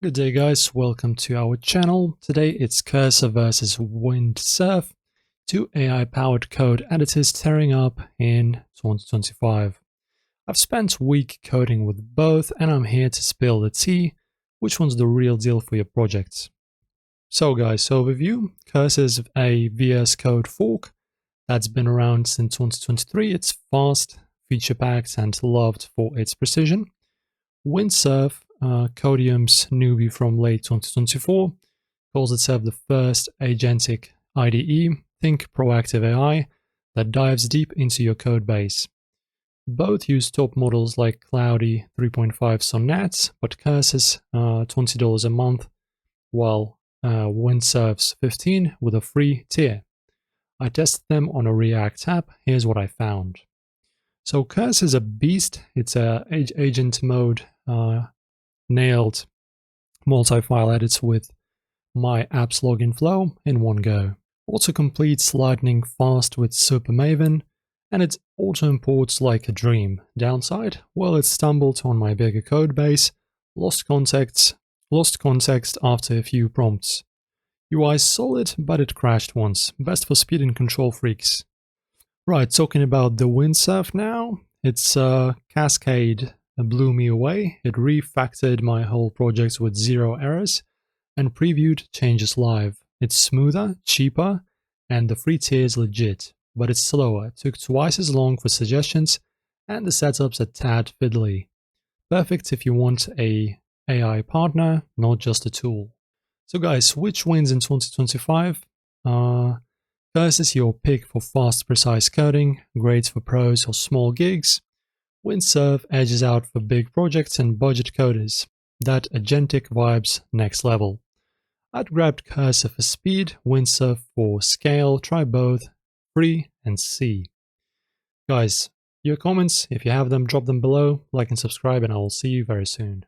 Good day guys, welcome to our channel. Today it's Cursor versus Windsurf, two AI-powered code editors tearing up in 2025. I've spent a week coding with both and I'm here to spill the tea, which one's the real deal for your projects. So guys, overview. Cursor is a VS Code fork that's been around since 2023. It's fast, feature-packed and loved for its precision. Windsurf, Codium's newbie from late 2024, calls itself the first agentic IDE, think proactive AI, that dives deep into your code base. Both use top models like Cloudy 3.5 Sonnet, but Cursor's $20 a month, while Windsurf's $15 with a free tier. I tested them on a React app. Here's what I found. So Cursor is a beast. It's a agent mode nailed multi-file edits with my app's login flow in one go. Also completes lightning fast with Super Maven, and it auto imports like a dream. Downside? Well, it stumbled on my bigger code base, lost context after a few prompts. UI is solid, but it crashed once. Best for speed and control freaks. Right, talking about the Windsurf now. It's Cascade blew me away. It refactored my whole project with 0 errors and previewed changes live. It's smoother, cheaper, and the free tier is legit, but it's slower. It took twice as long for suggestions, and the setup's a tad fiddly. Perfect if you want a AI partner, not just a tool. So guys, which wins in 2025? Cursor is your pick for fast, precise coding, great for pros or small gigs. Windsurf edges out for big projects and budget coders. That agentic vibes next level. I'd grab Cursor for speed, Windsurf for scale, try both, free and see. Guys, your comments, if you have them, drop them below, like and subscribe, and I will see you very soon.